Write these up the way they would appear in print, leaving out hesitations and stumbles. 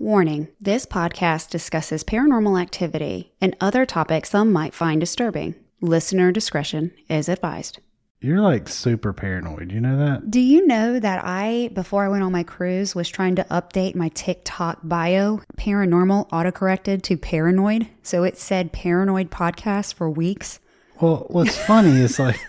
Warning, this podcast discusses paranormal activity and other topics some might find disturbing. Listener discretion is advised. You're like super paranoid. You know that? Do you know that before I went on my cruise, was trying to update my TikTok bio, paranormal autocorrected to paranoid? So it said paranoid podcast for weeks. Well, what's funny is like... It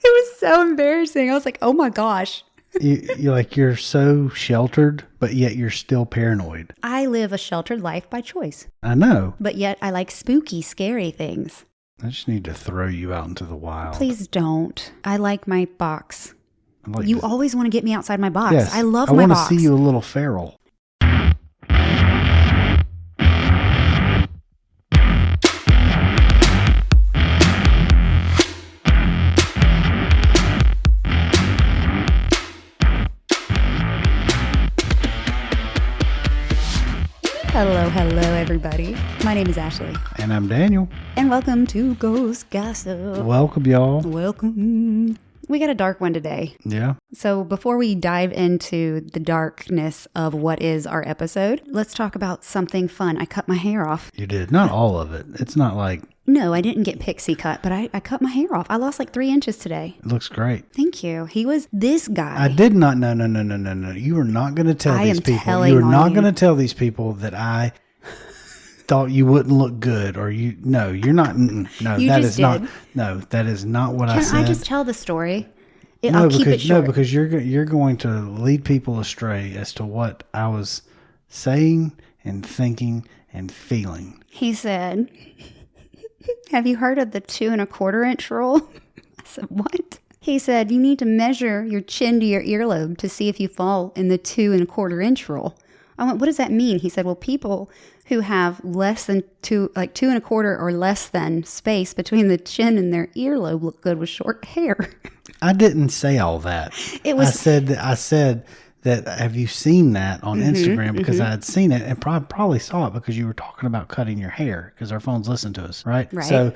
was so embarrassing. I was like, oh my gosh. You're so sheltered, but yet you're still paranoid. I live a sheltered life by choice. I know. But yet I like spooky, scary things. I just need to throw you out into the wild. Please don't. I like my box. You always want to get me outside my box. Yes, I love my box. I want to see you a little feral. Hello, everybody. My name is Ashley. And I'm Daniel. And welcome to Ghost Gossip. Welcome, y'all. Welcome. We got a dark one today. Yeah. So before we dive into the darkness of what is our episode, let's talk about something fun. I cut my hair off. You did. Not all of it. It's not like... No, I didn't get pixie cut, but I cut my hair off. I lost like 3 inches today. It looks great. Thank you. He was this guy. I did not. No. You are not going to tell these people. You are not going to tell these people that I thought you wouldn't look good, or you. No, you're not. No, you that just is did. not. No, that is not what I said. Can I just tell the story? I'll keep it short. No, because you're going to lead people astray as to what I was saying and thinking and feeling. He said, have you heard of the 2 1/4 inch rule? I said, what? He said, you need to measure your chin to your earlobe to see if you fall in the 2 1/4 inch rule. I went, what does that mean? He said, well, people who have less than 2 1/4 or less than space between the chin and their earlobe look good with short hair. I didn't say all that. I said that, have you seen that on Instagram? Because I had seen it and probably saw it because you were talking about cutting your hair because our phones listen to us, right? So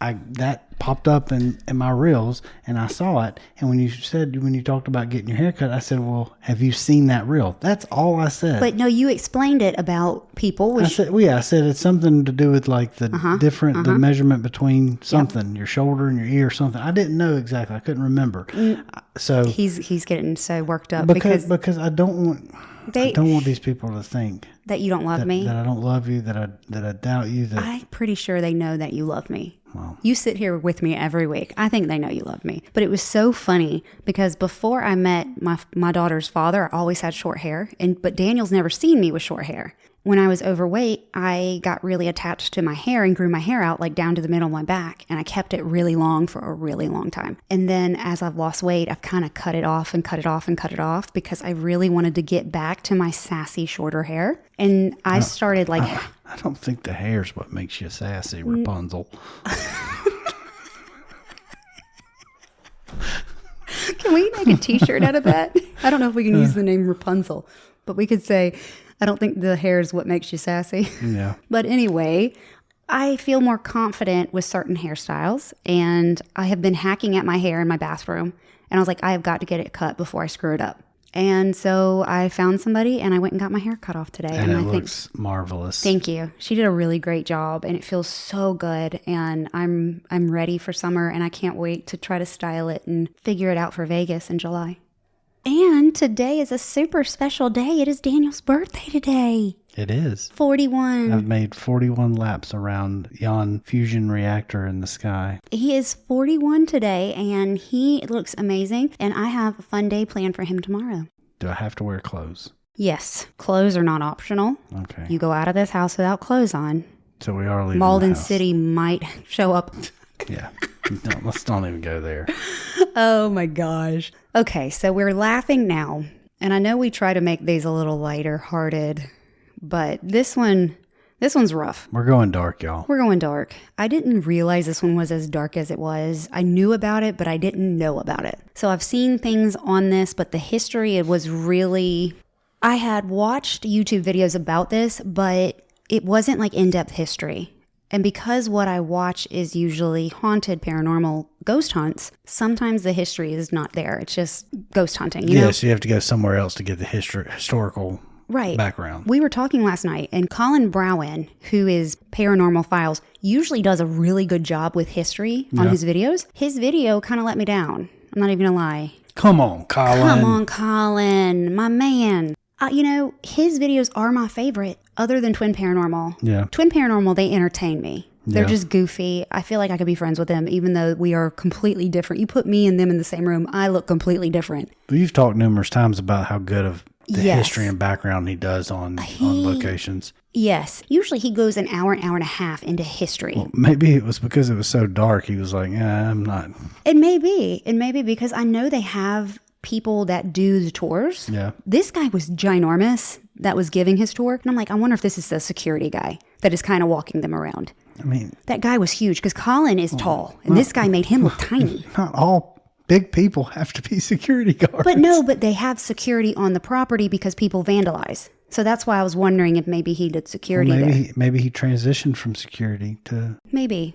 that popped up in my reels and I saw it. And when you talked about getting your hair cut, I said, well, have you seen that reel? That's all I said. But no, you explained it about people. I said it's something to do with like the the measurement between something, your shoulder and your ear or something. I didn't know exactly. I couldn't remember. So he's getting so worked up because I don't want these people to think that you don't love me, that I don't love you, that I doubt you. I'm pretty sure they know that you love me. Wow. You sit here with me every week. I think they know you love me. But it was so funny because before I met my daughter's father, I always had short hair. But Daniel's never seen me with short hair. When I was overweight, I got really attached to my hair and grew my hair out like down to the middle of my back. And I kept it really long for a really long time. And then as I've lost weight, I've kind of cut it off and cut it off and cut it off because I really wanted to get back to my sassy shorter hair. And I started like... I don't think the hair's what makes you sassy, Rapunzel. Can we make a t-shirt out of that? I don't know if we can use the name Rapunzel, but we could say... I don't think the hair is what makes you sassy. Yeah. But anyway, I feel more confident with certain hairstyles, and I have been hacking at my hair in my bathroom, and I was like, I have got to get it cut before I screw it up. And so I found somebody, and I went and got my hair cut off today. And it looks marvelous. Thank you. She did a really great job, and it feels so good, and I'm ready for summer, and I can't wait to try to style it and figure it out for Vegas in July. And today is a super special day. It is Daniel's birthday today. It is. 41. I've made 41 laps around yon fusion reactor in the sky. He is 41 today, and he looks amazing. And I have a fun day planned for him tomorrow. Do I have to wear clothes? Yes. Clothes are not optional. Okay. You go out of this house without clothes on. So we are leaving Malden the house. City might show up. Yeah. No, let's not even go there. Oh my gosh. Okay, so we're laughing now. And I know we try to make these a little lighter hearted, but this one's rough. We're going dark, y'all. We're going dark. I didn't realize this one was as dark as it was. I knew about it, but I didn't know about it. So I've seen things on this, but the history, it was really... I had watched YouTube videos about this, but it wasn't like in-depth history. And because what I watch is usually haunted, paranormal, ghost hunts, sometimes the history is not there. It's just ghost hunting, you know? So you have to go somewhere else to get the historical background. We were talking last night, and Colin Browen, who is Paranormal Files, usually does a really good job with history on his videos. His video kind of let me down. I'm not even going to lie. Come on, Colin. Come on, Colin, my man. His videos are my favorite other than Twin Paranormal. Yeah. Twin Paranormal, they entertain me. They're just goofy. I feel like I could be friends with them, even though we are completely different. You put me and them in the same room, I look completely different. You've talked numerous times about how good of the history and background he does on locations. Yes. Usually he goes an hour and a half into history. Well, maybe it was because it was so dark. He was like, I'm not. It may be. It may be because I know they have people that do the tours. Yeah. This guy was ginormous that was giving his tour. And I'm like, I wonder if this is the security guy that is kind of walking them around. I mean, that guy was huge because Colin is tall and this guy made him look tiny. Not all big people have to be security guards. But they have security on the property because people vandalize. So that's why I was wondering if maybe he did security there. Maybe he transitioned from security to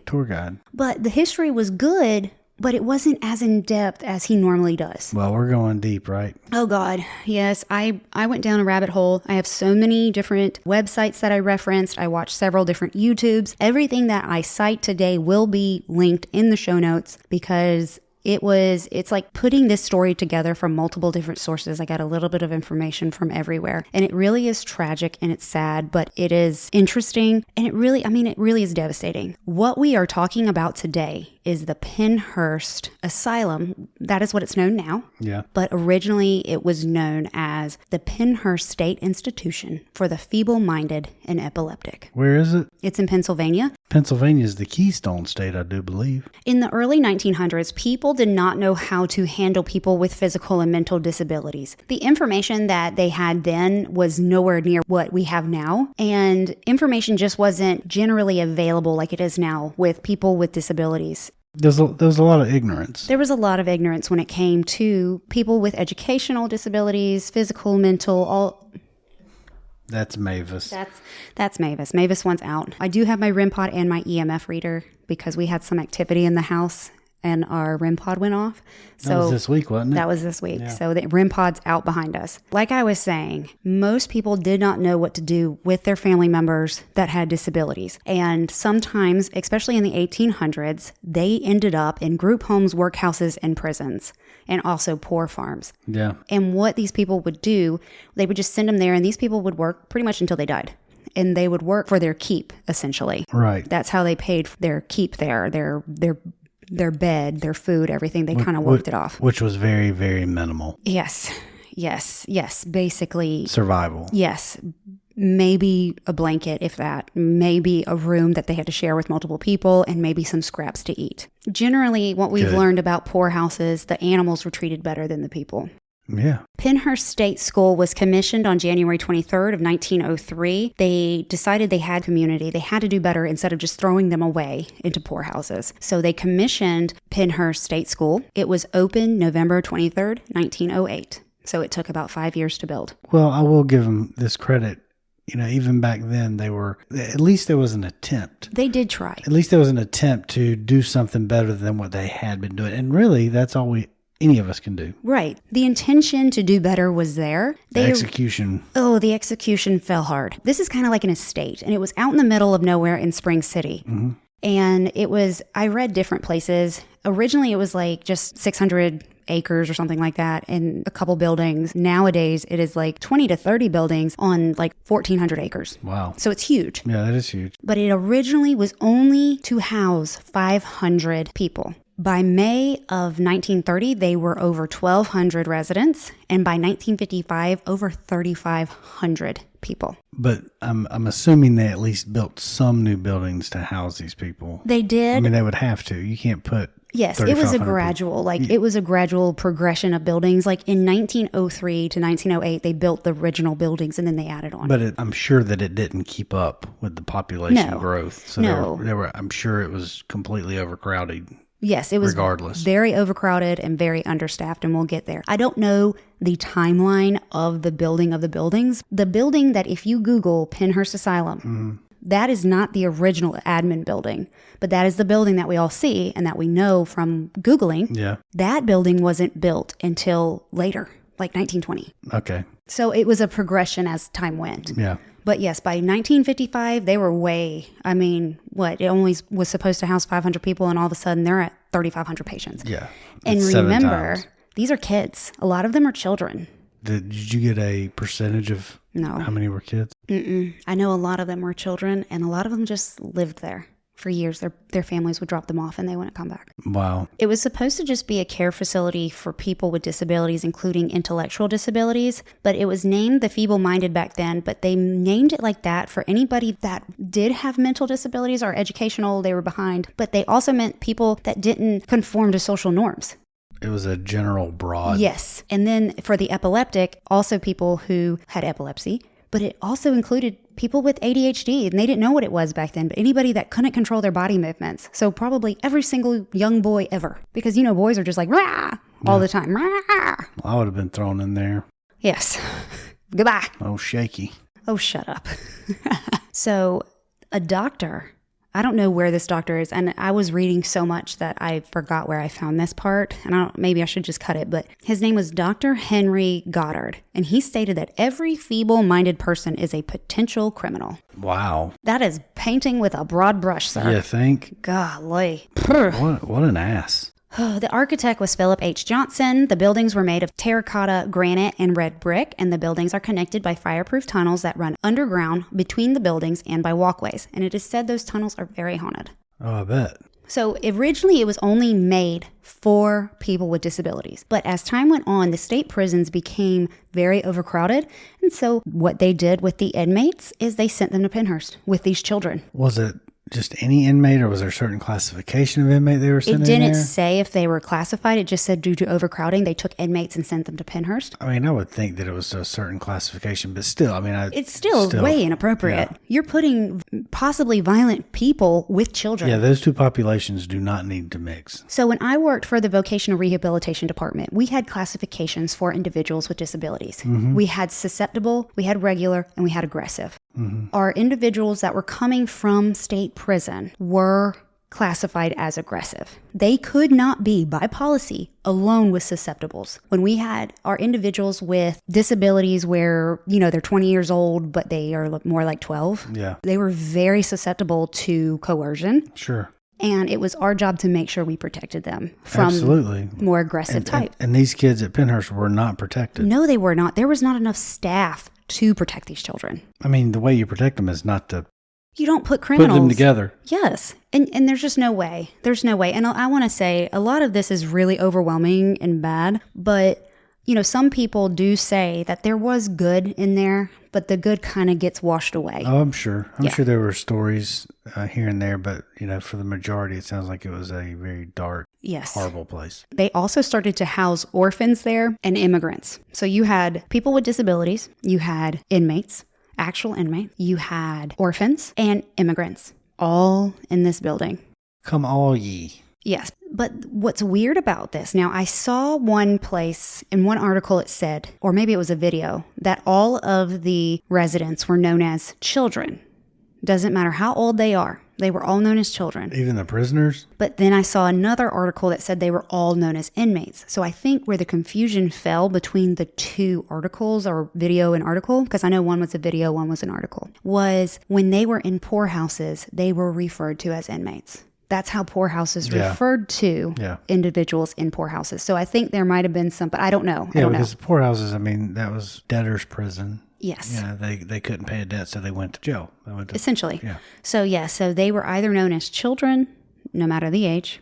tour guide. But the history was good, but it wasn't as in-depth as he normally does. Well, we're going deep, right? Oh, God. Yes. I went down a rabbit hole. I have so many different websites that I referenced. I watched several different YouTubes. Everything that I cite today will be linked in the show notes because it's like putting this story together from multiple different sources. I got a little bit of information from everywhere. And it really is tragic and it's sad, but it is interesting. And it really is devastating. What we are talking about today is the Pennhurst Asylum. That is what it's known now. Yeah. But originally it was known as the Pennhurst State Institution for the Feeble-Minded and Epileptic. Where is it? It's in Pennsylvania. Pennsylvania is the Keystone State, I do believe. In the early 1900s, people did not know how to handle people with physical and mental disabilities. The information that they had then was nowhere near what we have now, and information just wasn't generally available like it is now with people with disabilities. There was a lot of ignorance. There was a lot of ignorance when it came to people with educational disabilities, physical, mental, all. That's Mavis. That's Mavis. Mavis wants out. I do have my REM pod and my EMF reader because we had some activity in the house and our REM pod went off. So that was this week, wasn't it? That was this week. Yeah. So the REM pod's out behind us. Like I was saying, most people did not know what to do with their family members that had disabilities. And sometimes, especially in the 1800s, they ended up in group homes, workhouses, and prisons, and also poor farms. Yeah. And what these people would do, they would just send them there, and these people would work pretty much until they died. And they would work for their keep, essentially. Right. That's how they paid for their keep there, their bed, their food, everything. They kind of worked it off. Which was very, very minimal. Yes. Basically. Survival. Yes. Maybe a blanket, if that. Maybe a room that they had to share with multiple people, and maybe some scraps to eat. Generally, what we've learned about poor houses, the animals were treated better than the people. Yeah. Pennhurst State School was commissioned on January 23rd of 1903. They decided they had community. They had to do better instead of just throwing them away into poorhouses. So they commissioned Pennhurst State School. It was opened November 23rd, 1908. So it took about 5 years to build. Well, I will give them this credit. Even back then, at least there was an attempt. They did try. At least there was an attempt to do something better than what they had been doing. And really, that's all any of us can do. Right. The intention to do better was there. The execution fell hard. This is kind of like an estate, and it was out in the middle of nowhere in Spring City. Mm-hmm. And I read different places. Originally, it was like just 600 acres or something like that and a couple buildings. Nowadays, it is like 20 to 30 buildings on like 1,400 acres. Wow. So it's huge. Yeah, that is huge. But it originally was only to house 500 people. By May of 1930, they were over 1,200 residents, and by 1955, over 3,500 people. But I'm assuming they at least built some new buildings to house these people. They did. I mean, they would have to. You can't put. Yes, it was a gradual, it was a gradual progression of buildings. Like in 1903 to 1908, they built the original buildings and then they added on. But I'm sure that it didn't keep up with the population growth. So I'm sure it was completely overcrowded. Yes, it was very overcrowded and very understaffed, and we'll get there. I don't know the timeline of the building of the buildings. The building that if you Google Pennhurst Asylum, that is not the original admin building, but that is the building that we all see and that we know from Googling. Yeah. That building wasn't built until later. like 1920. Okay. So it was a progression as time went. Yeah. But yes, by 1955, they were way, I mean, what? It only was supposed to house 500 people, and all of a sudden they're at 3,500 patients. Yeah. And remember, these are kids. A lot of them are children. Did you get a percentage of how many were kids? I know a lot of them were children, and a lot of them just lived there for years. Their families would drop them off and they wouldn't come back. Wow. It was supposed to just be a care facility for people with disabilities, including intellectual disabilities, but it was named the Feeble-Minded back then, but they named it like that for anybody that did have mental disabilities or educational, they were behind, but they also meant people that didn't conform to social norms. It was a general broad. Yes. And then for the epileptic, also people who had epilepsy, but it also included people with ADHD, and they didn't know what it was back then, but anybody that couldn't control their body movements. So probably every single young boy ever, because, you know, boys are just like, rah, all the time. Rah. I would have been thrown in there. Yes. Goodbye. Oh, shaky. Oh, shut up. So a doctor, I don't know where this doctor is, and I was reading so much that I forgot where I found this part, and maybe I should just cut it, but his name was Dr. Henry Goddard, and he stated that every feeble-minded person is a potential criminal. Wow. That is painting with a broad brush, sir. You think? Golly. What an ass. The architect was Philip H. Johnson. The buildings were made of terracotta, granite, and red brick, and the buildings are connected by fireproof tunnels that run underground between the buildings and by walkways. And it is said those tunnels are very haunted. Oh, I bet. So originally it was only made for people with disabilities. But as time went on, the state prisons became very overcrowded. And so what they did with the inmates is they sent them to Pennhurst with these children. Was it just any inmate, or was there a certain classification of inmate they were sending there? It didn't there? say if they were classified. It just said due to overcrowding, they took inmates and sent them to Pennhurst. I mean, I would think that it was a certain classification, but still, I mean, it's still way inappropriate. Yeah. You're putting possibly violent people with children. Yeah, those two populations do not need to mix. So when I worked for the vocational rehabilitation department, we had classifications for individuals with disabilities. Mm-hmm. We had susceptible, we had regular, and we had aggressive. Mm-hmm. Our individuals that were coming from state prison were classified as aggressive. They could not be, by policy, alone with susceptibles. When we had our individuals with disabilities where, you know, they're 20 years old, but they are more like 12, they were very susceptible to coercion. Sure. And it was our job to make sure we protected them from more aggressive type. And these kids at Pennhurst were not protected. No, they were not. There was not enough staff to protect these children. I mean, the way you protect them is not to... You don't put criminals... Put them together. Yes. And there's just no way. There's no way. And I want to say a lot of this is really overwhelming and bad. But, you know, some people do say that there was good in there, but the good kind of gets washed away. Oh, I'm sure. I'm sure there were stories here and there. But, you know, for the majority, it sounds like it was a very dark, horrible place. They also started to house orphans there and immigrants. So you had people with disabilities. You had inmates. Actual inmates, you had orphans and immigrants, all in this building. Come all ye. Yes, but what's weird about this, now I saw one place, in one article it said, or maybe it was a video, that all of the residents were known as children. Doesn't matter how old they are. They were all known as children. Even the prisoners? But then I saw another article that said they were all known as inmates. So I think where the confusion fell between the two articles, or video and article, because I know one was a video, one was an article, was when they were in poorhouses, they were referred to as inmates. That's how poorhouses referred to individuals in poorhouses. So I think there might have been some, but I don't know. Because poorhouses, I mean, that was debtor's prison. Yes. Yeah, they couldn't pay a debt, so they went to jail. Essentially. Yeah. So they were either known as children, no matter the age,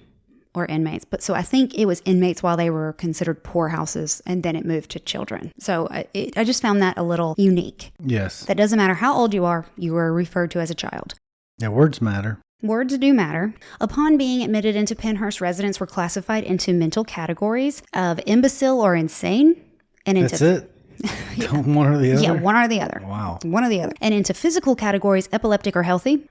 or inmates. But so I think it was inmates while they were considered poorhouses, and then it moved to children. So I just found that a little unique. Yes. That doesn't matter how old you are referred to as a child. Yeah, words matter. Words do matter. Upon being admitted into Pennhurst, residents were classified into mental categories of imbecile or insane. That's it? One or the other? Yeah, one or the other. Wow. One or the other. And into physical categories, epileptic or healthy.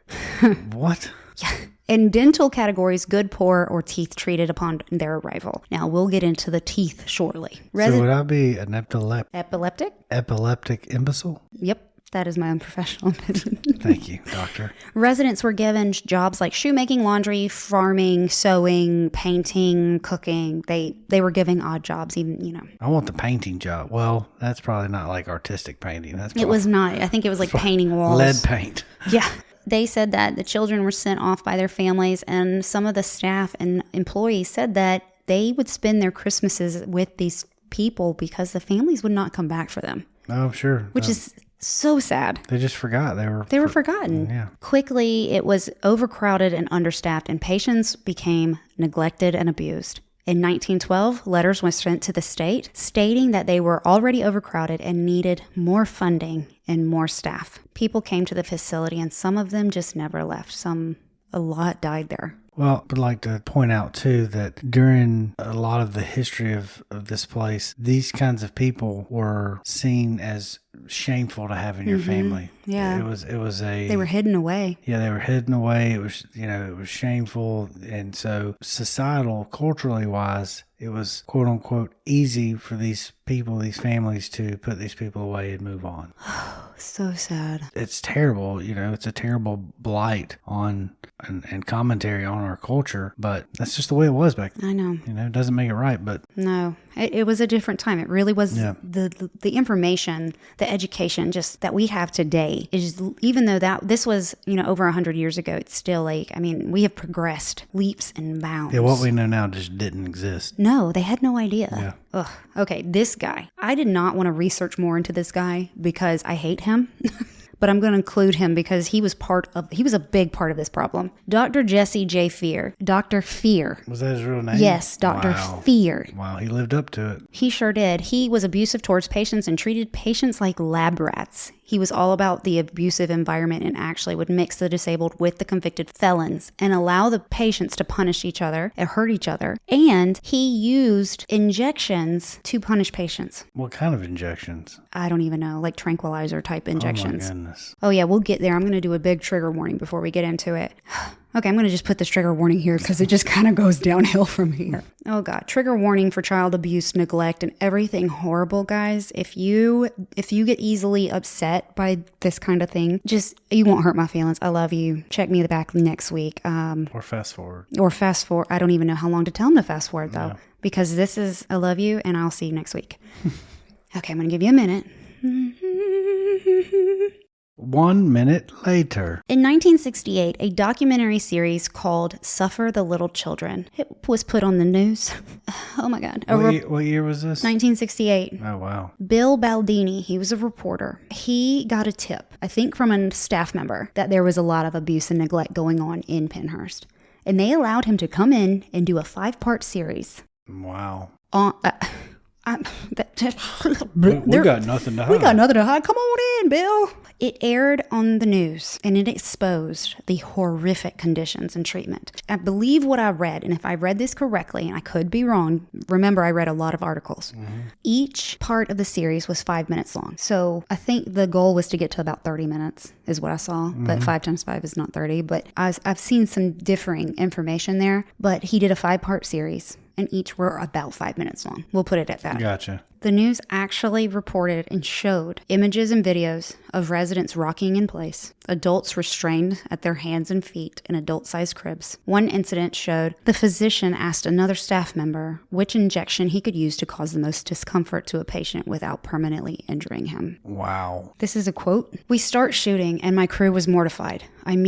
What? Yeah. In dental categories, good, poor, or teeth treated upon their arrival. Now, we'll get into the teeth shortly. So would I be an epileptic? Epileptic? Epileptic imbecile? Yep. That is my unprofessional opinion. Thank you, doctor. Residents were given jobs like shoemaking, laundry, farming, sewing, painting, cooking. They were giving odd jobs, even. I want the painting job. Well, that's probably not like artistic painting. It was not. I think it was like painting walls. Lead paint. Yeah. They said that the children were sent off by their families, and some of the staff and employees said that they would spend their Christmases with these people because the families would not come back for them. Oh, sure. Which is so sad. They just forgot. They were forgotten. Yeah. Quickly, it was overcrowded and understaffed, and patients became neglected and abused. In 1912, letters were sent to the state stating that they were already overcrowded and needed more funding and more staff. People came to the facility, and some of them just never left. A lot died there. Well, I'd like to point out, too, that during a lot of the history of this place, these kinds of people were seen as shameful to have in your family. Yeah. They were hidden away. Yeah, they were hidden away. It was, it was shameful. And so societal, culturally wise, it was quote unquote easy for these people, these families to put these people away and move on. So sad. It's terrible. It's a terrible blight on and commentary on our culture, but that's just the way it was back then. I know. It doesn't make it right, but no, it was a different time. It really was. The information, the education just that we have today is, even though that this was, over 100 years ago, it's still we have progressed leaps and bounds. Yeah, what we know now just didn't exist. No, they had no idea. Yeah. Ugh. Okay, this guy. I did not want to research more into this guy because I hate him. But I'm going to include him because he was a big part of this problem. Dr. Jesse J. Fear. Dr. Fear. Was that his real name? Yes, Dr. Fear. Wow, he lived up to it. He sure did. He was abusive towards patients and treated patients like lab rats. He was all about the abusive environment and actually would mix the disabled with the convicted felons and allow the patients to punish each other and hurt each other. And he used injections to punish patients. What kind of injections? I don't even know, like tranquilizer type injections. Oh my goodness. Oh yeah, we'll get there. I'm going to do a big trigger warning before we get into it. Okay, I'm going to just put this trigger warning here because it just kind of goes downhill from here. Oh God, trigger warning for child abuse, neglect, and everything horrible, guys. If you get easily upset by this kind of thing, you won't hurt my feelings. I love you. Check me back next week. Or fast forward. I don't even know how long to tell them to fast forward though, because this is I love you, and I'll see you next week. Okay, I'm going to give you a minute. 1 minute later. In 1968, a documentary series called Suffer the Little Children. It was put on the news. Oh my God. What year was this? 1968. Oh, wow. Bill Baldini, he was a reporter. He got a tip, I think from a staff member, that there was a lot of abuse and neglect going on in Pennhurst. And they allowed him to come in and do a 5-part series. Wow. We got nothing to hide. We got nothing to hide. Come on in, Bill. It aired on the news, and it exposed the horrific conditions and treatment. I believe what I read, and if I read this correctly, and I could be wrong, remember I read a lot of articles. Mm-hmm. Each part of the series was 5 minutes long. So I think the goal was to get to about 30 minutes is what I saw. Mm-hmm. But 5 times 5 is not 30. But I've seen some differing information there. But he did a 5-part series, and each were about 5 minutes long. We'll put it at that. Gotcha. The news actually reported and showed images and videos of residents rocking in place, adults restrained at their hands and feet in adult-sized cribs. One incident showed the physician asked another staff member which injection he could use to cause the most discomfort to a patient without permanently injuring him. Wow. This is a quote. "We start shooting and my crew was mortified. I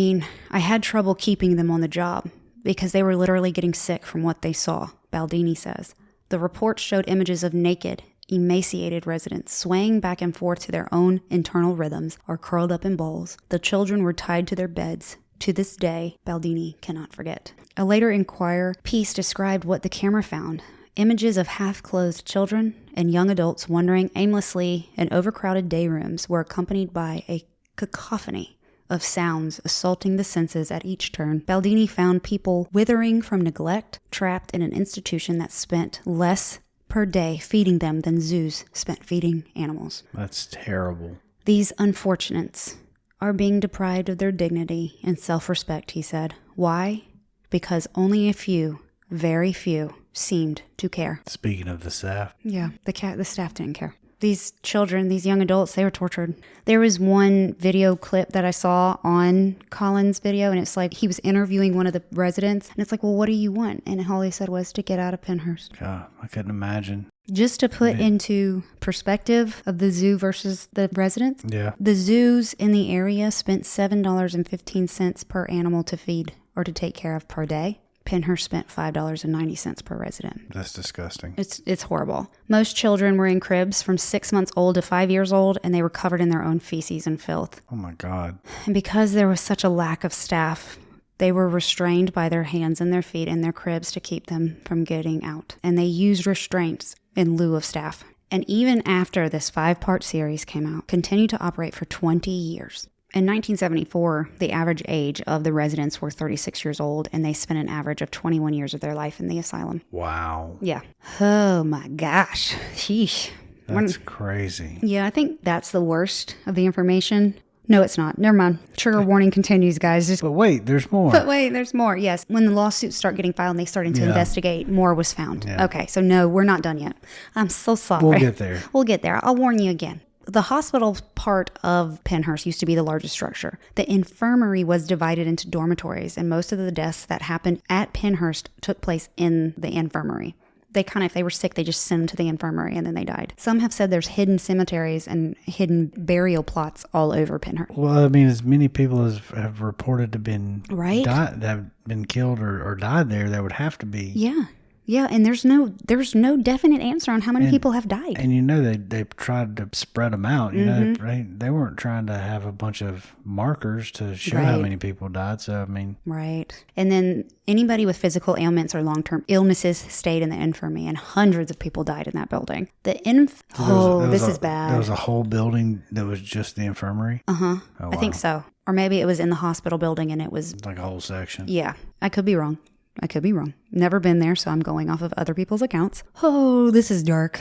had trouble keeping them on the job because they were literally getting sick from what they saw," Baldini says. The report showed images of naked, emaciated residents swaying back and forth to their own internal rhythms or curled up in balls. The children were tied to their beds. To this day, Baldini cannot forget. A later Inquirer piece described what the camera found. Images of half-clothed children and young adults wandering aimlessly in overcrowded day rooms were accompanied by a cacophony of sounds assaulting the senses at each turn. Baldini found people withering from neglect, trapped in an institution that spent less per day feeding them than zoos spent feeding animals. That's terrible. These unfortunates are being deprived of their dignity and self-respect, he said. Why? Because only a few, very few, seemed to care. Speaking of the staff. Yeah, the staff didn't care. These children, these young adults, they were tortured. There was one video clip that I saw on Colin's video, and it's like he was interviewing one of the residents, and it's like, well, what do you want? And all he said was to get out of Pennhurst. God, I couldn't imagine. Just to put into perspective of the zoo versus the residents, the zoos in the area spent $7.15 per animal to feed or to take care of per day. Pennhurst spent $5.90 per resident. That's disgusting. It's horrible. Most children were in cribs from 6 months old to 5 years old, and they were covered in their own feces and filth. Oh my God. And because there was such a lack of staff, they were restrained by their hands and their feet in their cribs to keep them from getting out. And they used restraints in lieu of staff. And even after this 5-part series came out, continued to operate for 20 years. In 1974, the average age of the residents were 36 years old, and they spent an average of 21 years of their life in the asylum. Wow. Yeah. Oh my gosh. Sheesh. That's crazy. Yeah, I think that's the worst of the information. No, it's not. Never mind. Trigger warning continues, guys. But wait, there's more. There's more. Yes. When the lawsuits start getting filed and they started to investigate, more was found. Yeah. Okay, so no, we're not done yet. I'm so sorry. We'll get there. We'll get there. I'll warn you again. The hospital part of Pennhurst used to be the largest structure. The infirmary was divided into dormitories, and most of the deaths that happened at Pennhurst took place in the infirmary. They if they were sick, they just sent them to the infirmary and then they died. Some have said there's hidden cemeteries and hidden burial plots all over Pennhurst. Well, I mean, as many people as have reported to been that have been killed or died there would have to be. Yeah. Yeah, and there's no definite answer on how many people have died. And they tried to spread them out. You know, they weren't trying to have a bunch of markers to show how many people died. So I mean, And then anybody with physical ailments or long-term illnesses stayed in the infirmary, and hundreds of people died in that building. This is bad. There was a whole building that was just the infirmary. Oh, wow. I think so, or maybe it was in the hospital building, and it was like a whole section. Yeah, I could be wrong. Never been there, so I'm going off of other people's accounts. Oh, this is dark.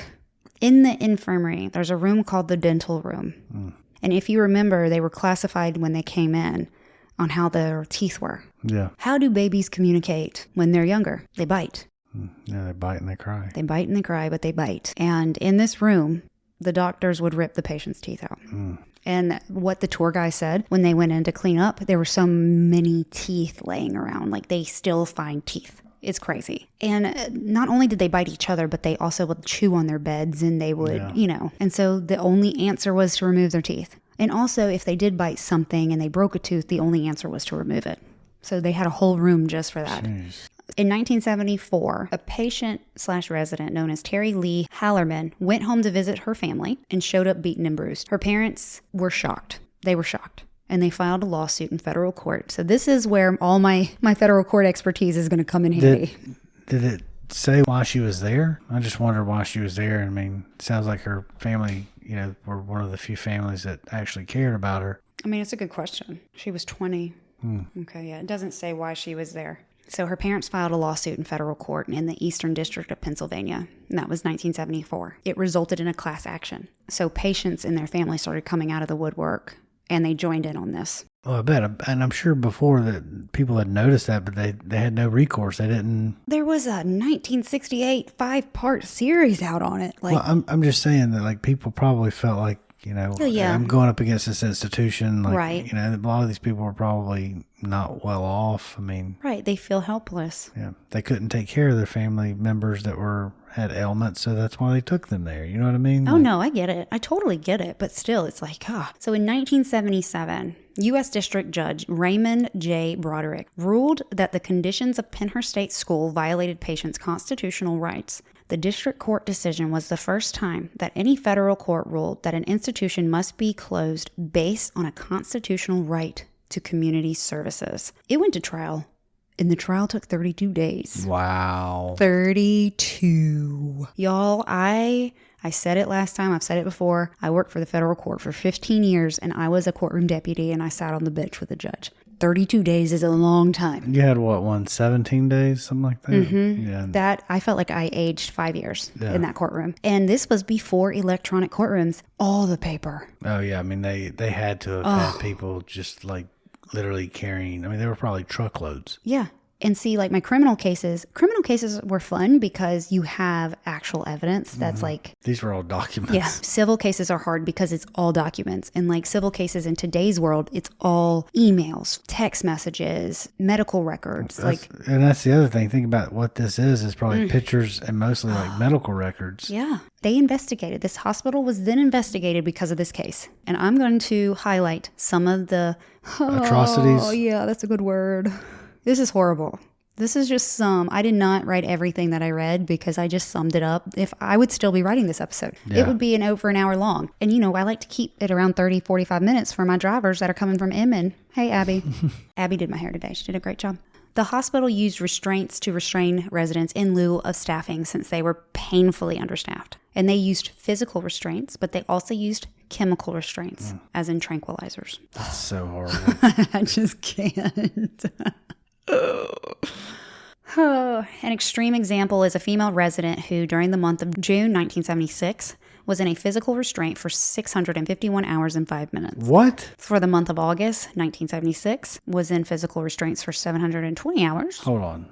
In the infirmary, there's a room called the dental room. And if you remember, they were classified when they came in on how their teeth were. Yeah. How do babies communicate when they're younger? They bite. Yeah, they bite and they cry. They bite and they cry, but they bite. And in this room, the doctors would rip the patient's teeth out. And what the tour guy said when they went in to clean up, there were so many teeth laying around. Like, they still find teeth. It's crazy. And not only did they bite each other, but they also would chew on their beds, and they would, And so the only answer was to remove their teeth. And also, if they did bite something and they broke a tooth, the only answer was to remove it. So they had a whole room just for that. Jeez. In 1974, a patient/resident known as Terry Lee Hallerman went home to visit her family and showed up beaten and bruised. Her parents were shocked. They were shocked. And they filed a lawsuit in federal court. So this is where all my federal court expertise is going to come in handy. Did it say why she was there? I just wondered why she was there. I mean, it sounds like her family, were one of the few families that actually cared about her. I mean, it's a good question. She was 20. Okay, yeah. It doesn't say why she was there. So her parents filed a lawsuit in federal court in the Eastern District of Pennsylvania, and that was 1974. It resulted in a class action. So patients and their family started coming out of the woodwork, and they joined in on this. Well, I bet. And I'm sure before that people had noticed that, but they had no recourse. They didn't. There was a 1968 5-part series out on it. Well, I'm just saying that, people probably felt like, I'm going up against this institution. Right. A lot of these people were probably not well off. I mean. Right. They feel helpless. Yeah. They couldn't take care of their family members that had ailments, so that's why they took them there. You know what I mean? Oh, no, I get it. I totally get it. But still, it's like, So in 1977, U.S. District Judge Raymond J. Broderick ruled that the conditions of Pennhurst State School violated patients' constitutional rights. The district court decision was the first time that any federal court ruled that an institution must be closed based on a constitutional right to community services. It went to trial, and the trial took 32 days. Wow. 32. Y'all, I said it last time. I've said it before. I worked for the federal court for 15 years, and I was a courtroom deputy, and I sat on the bench with the judge. 32 days is a long time. You had 17 days, something like that? Mm-hmm. Yeah. That, I felt like I aged 5 years in that courtroom. And this was before electronic courtrooms. All the paper. Oh, yeah. I mean, they had to have had people just literally carrying. I mean, there were probably truckloads. Yeah. And see, like my criminal cases were fun because you have actual evidence that's like... These were all documents. Yeah. Civil cases are hard because it's all documents. And like civil cases in today's world, it's all emails, text messages, medical records. And that's the other thing. Think about what this is probably pictures and mostly like medical records. Yeah. They investigated. This hospital was then investigated because of this case. And I'm going to highlight some of the... atrocities. Oh, yeah, that's a good word. This is horrible. This is just some. I did not write everything that I read because I just summed it up. If I would still be writing this episode, it would be over an hour long. And, I like to keep it around 30, 45 minutes for my drivers that are coming from Inman. Hey, Abby. Abby did my hair today. She did a great job. The hospital used restraints to restrain residents in lieu of staffing since they were painfully understaffed. And they used physical restraints, but they also used chemical restraints, as in tranquilizers. That's so horrible. I just can't. An extreme example is a female resident who, during the month of June 1976, was in a physical restraint for 651 hours and 5 minutes. What? For the month of August 1976, was in physical restraints for 720 hours. Hold on.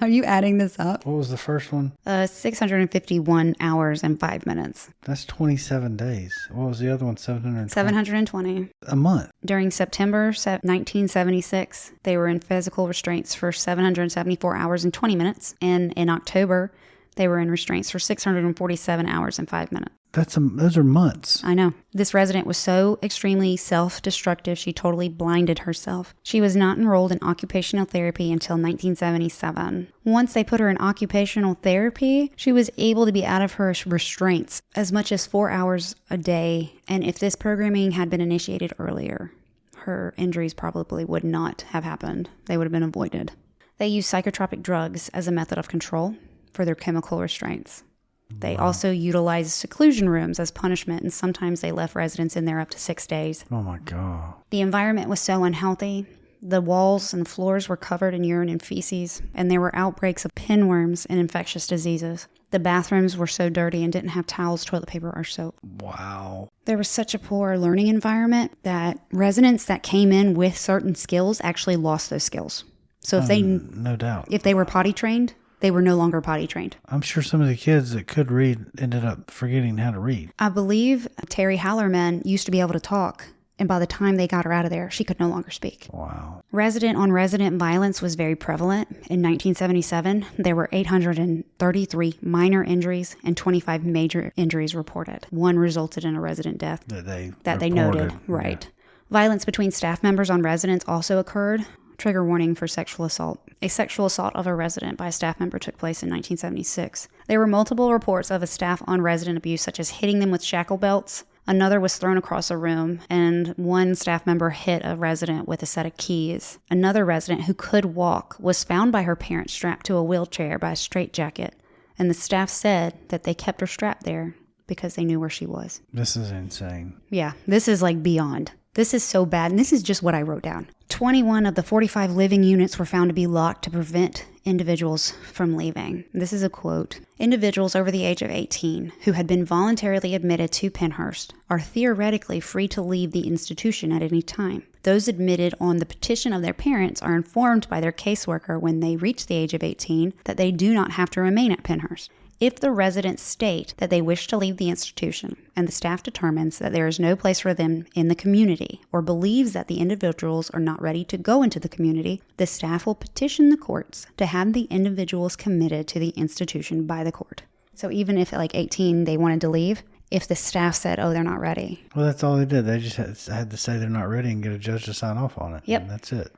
Are you adding this up? What was the first one? 651 hours and 5 minutes. That's 27 days. What was the other one? 720? 720. A month. During September 1976, they were in physical restraints for 774 hours and 20 minutes. And in October, they were in restraints for 647 hours and 5 minutes. Those are months. I know. This resident was so extremely self-destructive, she totally blinded herself. She was not enrolled in occupational therapy until 1977. Once they put her in occupational therapy, she was able to be out of her restraints as much as 4 hours a day. And if this programming had been initiated earlier, her injuries probably would not have happened. They would have been avoided. They used psychotropic drugs as a method of control for their chemical restraints. They also utilized seclusion rooms as punishment, and sometimes they left residents in there up to 6 days. Oh, my God. The environment was so unhealthy. The walls and floors were covered in urine and feces, and there were outbreaks of pinworms and infectious diseases. The bathrooms were so dirty and didn't have towels, toilet paper, or soap. Wow. There was such a poor learning environment that residents that came in with certain skills actually lost those skills. So if no doubt. If they were potty trained, they were no longer potty trained. I'm sure some of the kids that could read ended up forgetting how to read. I believe Terry Hallerman used to be able to talk, and by the time they got her out of there, she could no longer speak. Wow. Resident-on-resident violence was very prevalent. In 1977, there were 833 minor injuries and 25 major injuries reported. One resulted in a resident death that they noted. Right. Yeah. Violence between staff members on residents also occurred. Trigger warning for sexual assault. A sexual assault of a resident by a staff member took place in 1976. There were multiple reports of a staff on resident abuse, such as hitting them with shackle belts. Another was thrown across a room, and one staff member hit a resident with a set of keys. Another resident who could walk was found by her parents strapped to a wheelchair by a straitjacket, and the staff said that they kept her strapped there because they knew where she was. This is insane. Yeah, this is like beyond. This is so bad, and this is just what I wrote down. 21 of the 45 living units were found to be locked to prevent individuals from leaving. This is a quote. Individuals over the age of 18 who had been voluntarily admitted to Pennhurst are theoretically free to leave the institution at any time. Those admitted on the petition of their parents are informed by their caseworker when they reach the age of 18 that they do not have to remain at Pennhurst. If the residents state that they wish to leave the institution and the staff determines that there is no place for them in the community or believes that the individuals are not ready to go into the community, the staff will petition the courts to have the individuals committed to the institution by the court. So even if at like 18 they wanted to leave, if the staff said, oh, they're not ready. Well, that's all they did. They just had to say they're not ready and get a judge to sign off on it. Yep. And that's it.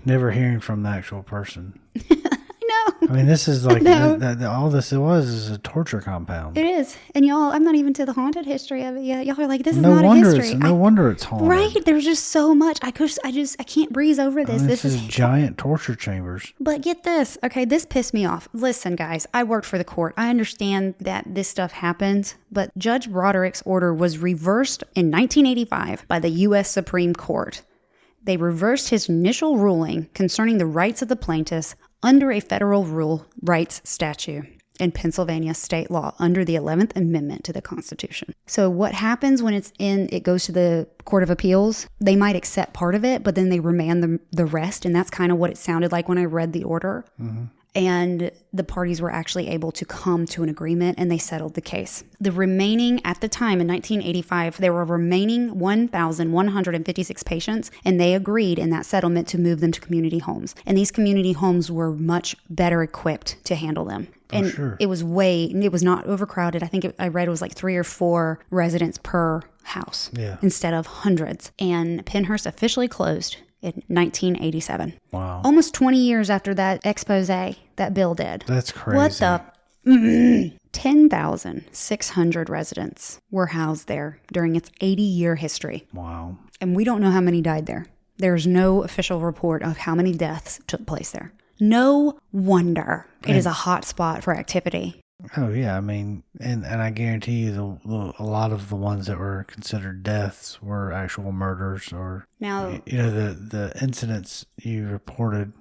Never hearing from the actual person. No. I mean, this is like, all this it was is a torture compound. It is. And y'all, I'm not even to the haunted history of it yet. Y'all are like, this is not a history. No wonder it's haunted. Right? There's just so much. I can't breeze over this. This is giant torture chambers. But get this. Okay, this pissed me off. Listen, guys, I worked for the court. I understand that this stuff happens, but Judge Broderick's order was reversed in 1985 by the U.S. Supreme Court. They reversed his initial ruling concerning the rights of the plaintiffs under a federal rights statute. in Pennsylvania state law under the 11th Amendment to the Constitution. So what happens when it goes to the Court of Appeals, they might accept part of it, but then they remand the rest. And that's kind of what it sounded like when I read the order. Mm-hmm. And the parties were actually able to come to an agreement, and they settled the case. The remaining, at the time in 1985, there were remaining 1,156 patients, and they agreed in that settlement to move them to community homes. And these community homes were much better equipped to handle them. And it was not overcrowded. I think I read it was like 3 or 4 residents per house instead of hundreds. And Pennhurst officially closed in 1987. Wow. Almost 20 years after that expose that bill did. That's crazy. What the? 10,600 residents were housed there during its 80-year history. Wow. And we don't know how many died there. There's no official report of how many deaths took place there. No wonder it is a hot spot for activity. Oh, yeah. I mean, and I guarantee you a lot of the ones that were considered deaths were actual murders or, now, the incidents you reported,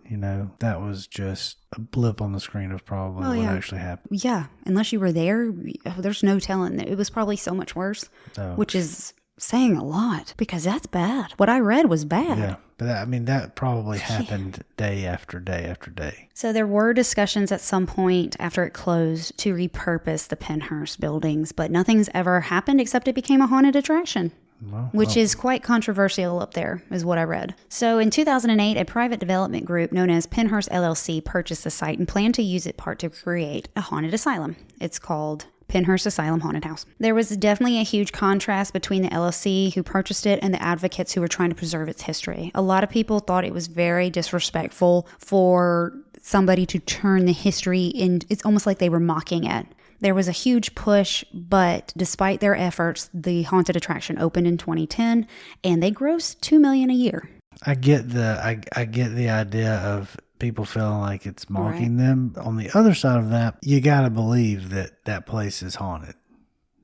that was just a blip on the screen of probably what actually happened. Yeah. Unless you were there, there's no telling. It was probably so much worse, which is saying a lot because that's bad. What I read was bad. Yeah. But that probably happened day after day after day. So there were discussions at some point after it closed to repurpose the Pennhurst buildings, but nothing's ever happened except it became a haunted attraction. Which is quite controversial up there, is what I read. So in 2008, a private development group known as Pennhurst LLC purchased the site and planned to use it part to create a haunted asylum. It's called Pennhurst Asylum Haunted House. There was definitely a huge contrast between the LLC who purchased it and the advocates who were trying to preserve its history. A lot of people thought it was very disrespectful for somebody to turn the history in. It's almost like they were mocking it. There was a huge push, but despite their efforts, the haunted attraction opened in 2010 and they grossed $2 million a year. I get the idea of people feeling like it's mocking them. On the other side of that, you got to believe that place is haunted,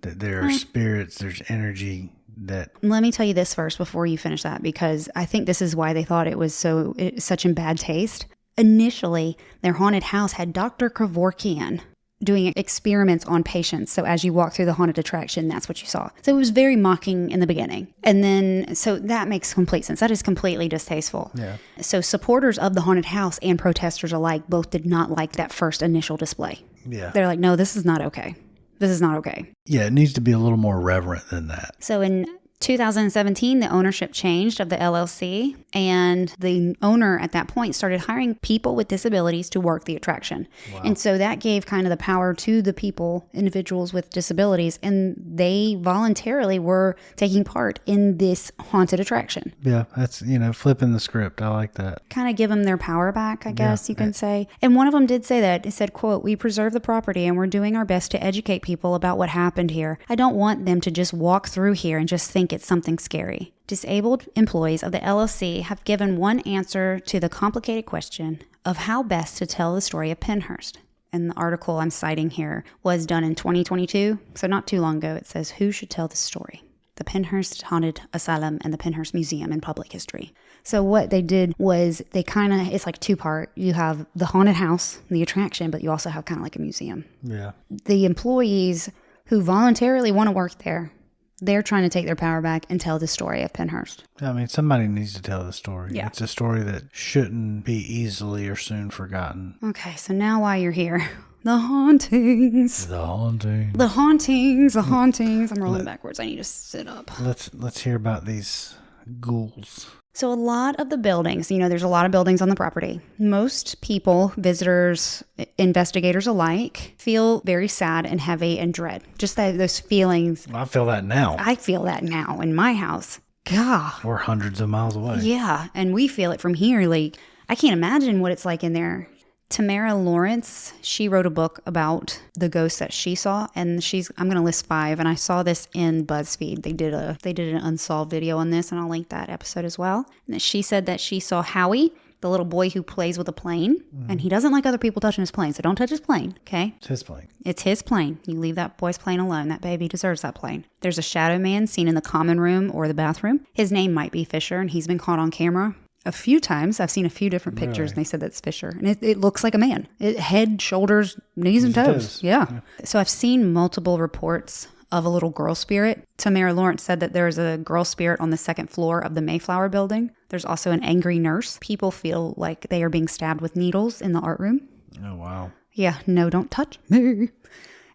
that there are spirits, there's energy that... Let me tell you this first before you finish that, because I think this is why they thought it was such in bad taste. Initially, their haunted house had Dr. Kevorkian doing experiments on patients. So as you walk through the haunted attraction, that's what you saw. So it was very mocking in the beginning. And then, so that makes complete sense. That is completely distasteful. Yeah. So supporters of the haunted house and protesters alike both did not like that first initial display. Yeah. They're like, no, this is not okay. This is not okay. Yeah, it needs to be a little more reverent than that. So in 2017, the ownership changed of the LLC, and the owner at that point started hiring people with disabilities to work the attraction. Wow. And so that gave kind of the power to the individuals with disabilities, and they voluntarily were taking part in this haunted attraction. Yeah, that's, flipping the script. I like that. Kind of give them their power back, I guess you can say. And one of them did say that. It said, quote, "We preserve the property and we're doing our best to educate people about what happened here. I don't want them to just walk through here and just think it's something scary." Disabled employees of the LLC have given one answer to the complicated question of how best to tell the story of Pennhurst. And the article I'm citing here was done in 2022, so not too long ago. It says, "Who should tell the story? The Pennhurst Haunted Asylum and the Pennhurst Museum in Public History." So what they did was it's like 2-part. You have the haunted house, the attraction, but you also have kind of like a museum. Yeah. The employees who voluntarily want to work there, they're trying to take their power back and tell the story of Pennhurst. I mean, somebody needs to tell the story. Yeah. It's a story that shouldn't be easily or soon forgotten. Okay, so now while you're here, the hauntings. The hauntings. The hauntings. The hauntings. I'm rolling backwards. I need to sit up. Let's hear about these ghouls. So a lot of the buildings, there's a lot of buildings on the property. Most people, visitors, investigators alike, feel very sad and heavy and dread. Just those feelings. I feel that now. I feel that now in my house. God. We're hundreds of miles away. Yeah, and we feel it from here. Like, I can't imagine what it's like in there. Tamara Lawrence, she wrote a book about the ghosts that she saw, and I'm going to list 5, and I saw this in BuzzFeed. They did an unsolved video on this, and I'll link that episode as well. And she said that she saw Howie, the little boy who plays with a plane, and he doesn't like other people touching his plane, so don't touch his plane, okay? It's his plane. It's his plane. You leave that boy's plane alone. That baby deserves that plane. There's a shadow man seen in the common room or the bathroom. His name might be Fisher, and he's been caught on camera. a few times. I've seen a few different pictures, and they said that's Fisher. And it looks like a man. Head, shoulders, knees, and toes. Yeah. So I've seen multiple reports of a little girl spirit. Tamara Lawrence said that there's a girl spirit on the second floor of the Mayflower building. There's also an angry nurse. People feel like they are being stabbed with needles in the art room. Oh, wow. Yeah. No, don't touch me.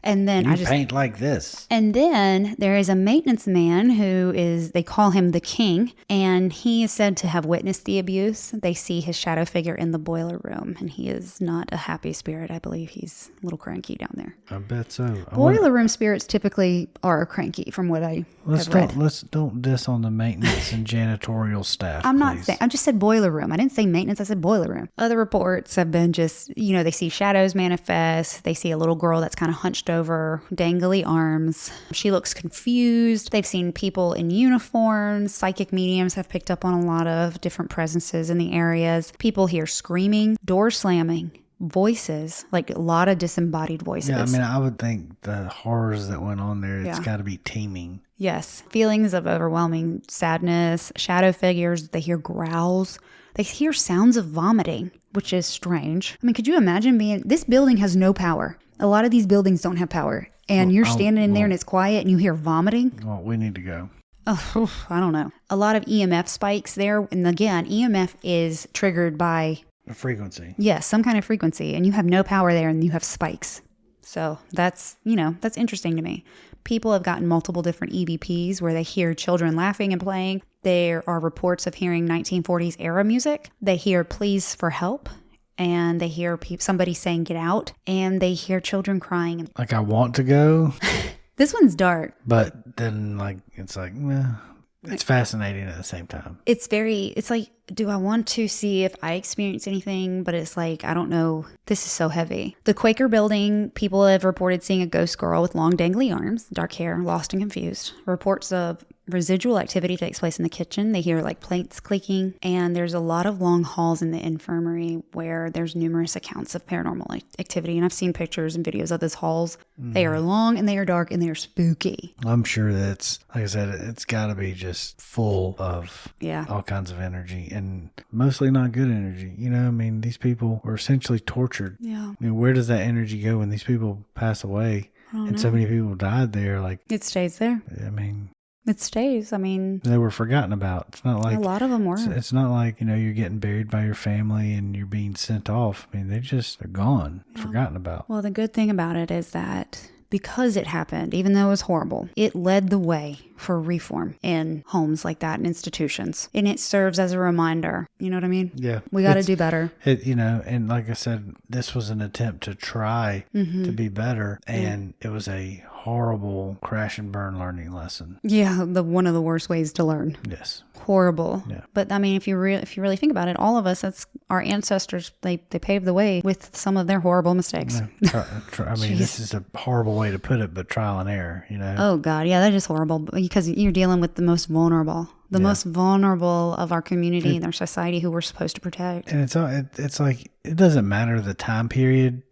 And then you paint like this. And then there is a maintenance man who is, they call him the king, and he is said to have witnessed the abuse. They see his shadow figure in the boiler room, and he is not a happy spirit. I believe he's a little cranky down there. I bet so. Boiler room spirits typically are cranky, from what I have read. Let's don't diss on the maintenance and janitorial staff. I'm not saying. I just said boiler room. I didn't say maintenance. I said boiler room. Other reports have been just, they see shadows manifest. They see a little girl that's kind of hunched over, dangly arms. She looks confused. They've seen people in uniforms. Psychic mediums have picked up on a lot of different presences in the areas. People hear screaming, doors slamming, voices, like a lot of disembodied voices. Yeah, I mean, I would think the horrors that went on there, it's got to be teeming. Yes. Feelings of overwhelming sadness, shadow figures. They hear growls. They hear sounds of vomiting, which is strange. I mean, could you imagine this building has no power. A lot of these buildings don't have power. And you're standing in there and it's quiet and you hear vomiting. Well, we need to go. Oh, I don't know. A lot of EMF spikes there. And again, EMF is triggered by a frequency. Yes, some kind of frequency. And you have no power there and you have spikes. So that's interesting to me. People have gotten multiple different EVPs where they hear children laughing and playing. There are reports of hearing 1940s era music. They hear pleas for help. And they hear somebody saying, get out. And they hear children crying. Like, I want to go. This one's dark. But then, it's fascinating at the same time. It's like, do I want to see if I experience anything? But it's like, I don't know. This is so heavy. The Quaker building, people have reported seeing a ghost girl with long dangly arms, dark hair, lost and confused. Reports of residual activity takes place in the kitchen. They hear plates clicking, and there's a lot of long halls in the infirmary where there's numerous accounts of paranormal activity. And I've seen pictures and videos of those halls. They are long and they are dark and they are spooky. I'm sure that's, like I said, it's got to be just full of all kinds of energy, and mostly not good energy. I mean, these people were essentially tortured. Yeah. I mean, where does that energy go when these people pass away? And so many people died there. It stays there. I mean, it stays. I mean, they were forgotten about. It's not like a lot of them were. It's not like, you're getting buried by your family and you're being sent off. I mean, they're gone, forgotten about. Well, the good thing about it is that because it happened, even though it was horrible, it led the way for reform in homes like that and institutions. And it serves as a reminder. You know what I mean? Yeah. We got to do better. And like I said, this was an attempt to try to be better. And it was a horrible crash and burn learning lesson. Yeah. One of the worst ways to learn. Yes. Horrible. Yeah. But I mean, if you really think about it, all of us, that's our ancestors, they paved the way with some of their horrible mistakes. I mean, this is a horrible way to put it, but trial and error, Oh God. Yeah. That is horrible because you're dealing with the most vulnerable. Most vulnerable of our community and our society who we're supposed to protect. And it's like, it doesn't matter the time period.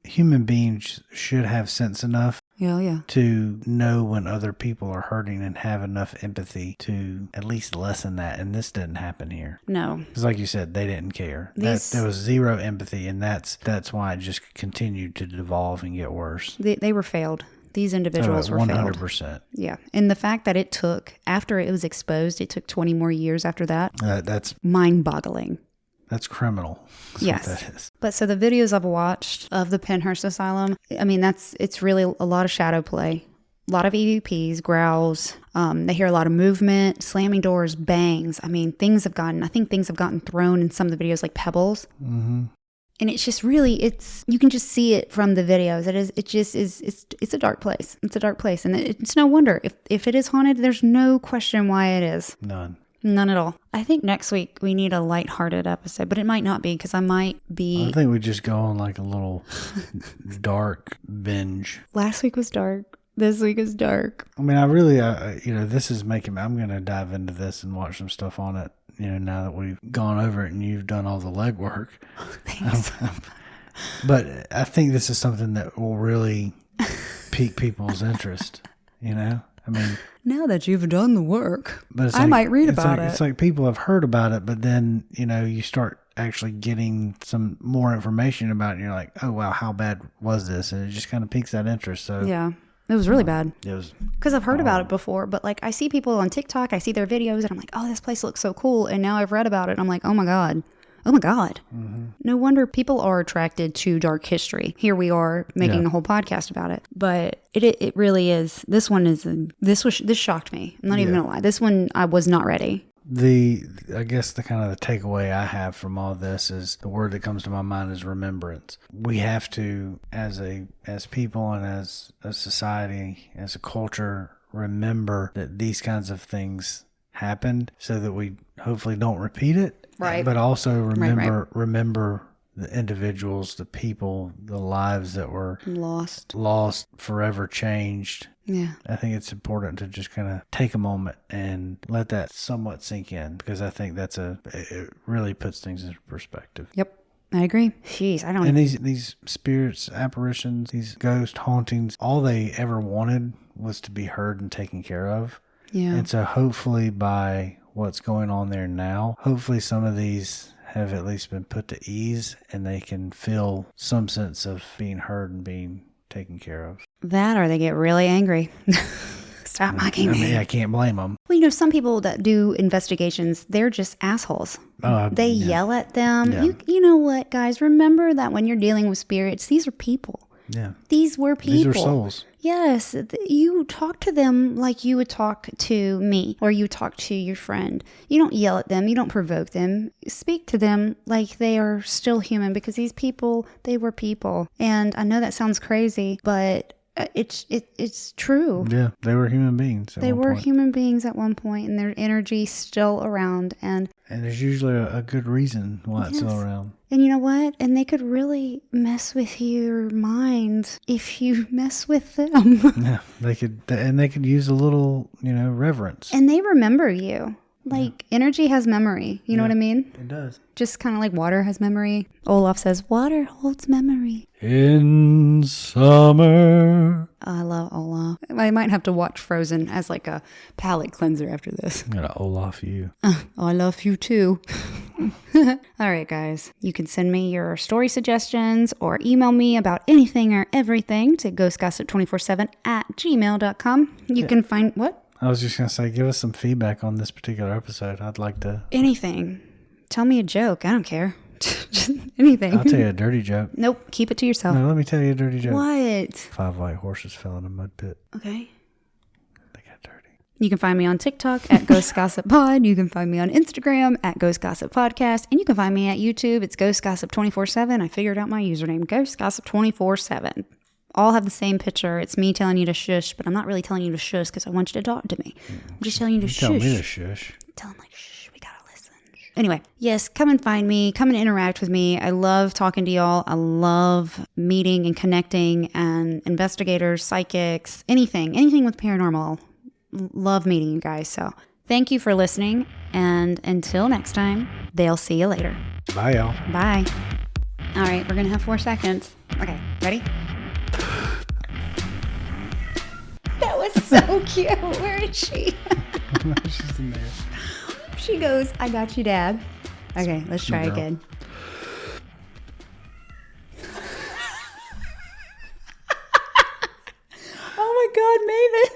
Human beings should have sense enough to know when other people are hurting and have enough empathy to at least lessen that. And this didn't happen here. No. Because like you said, they didn't care. There was zero empathy, and that's why it just continued to devolve and get worse. They were failed. These individuals were 100%. 100%. Yeah. And the fact that it took, after it was exposed, it took 20 more years after that. That's mind-boggling. That's criminal. That's yes. what that is. But so the videos I've watched of the Pennhurst Asylum, I mean, it's really a lot of shadow play. A lot of EVPs, growls. They hear a lot of movement, slamming doors, bangs. I mean, things have gotten thrown in some of the videos like pebbles. Mm-hmm. And it's just really, you can just see it from the videos. It's a dark place. It's a dark place. And it's no wonder. If it is haunted, there's no question why it is. None at all. I think next week we need a lighthearted episode, but it might not be because I might be... I think we just go on like a little dark binge. Last week was dark. This week is dark. I mean, I really, this is making me... I'm going to dive into this and watch some stuff on it, now that we've gone over it and you've done all the legwork. Thanks. But I think this is something that will really pique people's interest, I mean, now that you've done the work, I might read about it. It's like people have heard about it, but then, you start actually getting some more information about it, and you're like, oh, wow, how bad was this? And it just kind of piques that interest. So yeah, it was really bad. It was because I've heard about it before, but like I see people on TikTok, I see their videos, and I'm like, oh, this place looks so cool. And now I've read about it, and I'm like, oh my God. Mm-hmm. No wonder people are attracted to dark history. Here we are making a whole podcast about it, but it really is. This shocked me. I'm not even gonna lie. This one, I was not ready. I guess the kind of the takeaway I have from all this is the word that comes to my mind is remembrance. We have to, as people and as a society, as a culture, remember that these kinds of things happened so that we hopefully don't repeat it. Right. But also remember the individuals, the people, the lives that were lost, forever changed. Yeah. I think it's important to just kind of take a moment and let that somewhat sink in, because I think it really puts things into perspective. Yep. I agree. Jeez, I don't. And these spirits, apparitions, these ghost hauntings, all they ever wanted was to be heard and taken care of. Yeah. And so hopefully by what's going on there now, hopefully some of these have at least been put to ease and they can feel some sense of being heard and being taken care of. That, or they get really angry. Stop mocking me. I can't blame them. Well, some people that do investigations, they're just assholes. They yell at them. Yeah. You know what, guys? Remember that when you're dealing with spirits, these are people. Yeah. These were people. These are souls. Yes. You talk to them like you would talk to me, or you talk to your friend. You don't yell at them. You don't provoke them. Speak to them like they are still human, because these people, they were people. And I know that sounds crazy, but it's true. Yeah, they were human beings. They were human beings at one point, and their energy's still around. And there's usually a good reason why it's still around. And you know what? And they could really mess with your mind if you mess with them. Yeah, they could use a little, reverence. And they remember you. Like, energy has memory. You know what I mean? It does. Just kind of like water has memory. Olaf says, water holds memory. In summer. I love Olaf. I might have to watch Frozen as like a palate cleanser after this. I'm going to Olaf you. I love you too. All right, guys. You can send me your story suggestions or email me about anything or everything to ghostgossip247@gmail.com. You can find... What? I was just going to say, give us some feedback on this particular episode. I'd like to... Anything. Tell me a joke. I don't care. Just anything. I'll tell you a dirty joke. Nope. Keep it to yourself. No, let me tell you a dirty joke. What? 5 white horses fell in a mud pit. Okay. They got dirty. You can find me on TikTok at Ghost Gossip Pod. You can find me on Instagram at Ghost Gossip Podcast. And you can find me at YouTube. It's Ghost Gossip 24/7. I figured out my username. Ghost Gossip 24/7. All have the same picture. It's me telling you to shush, but I'm not really telling you to shush because I want you to talk to me. I'm just telling you to shush. Tell me to shush. Tell them like, shh, we gotta listen. Anyway, yes, come and find me. Come and interact with me. I love talking to y'all. I love meeting and connecting, and investigators, psychics, anything with paranormal. Love meeting you guys. So thank you for listening. And until next time, they'll see you later. Bye, y'all. Bye. All right, we're going to have 4 seconds. Okay, ready? That was so cute. Where is she? She's in there. She goes, I got you, Dad. Okay, let's try again. Oh my God, Mavis.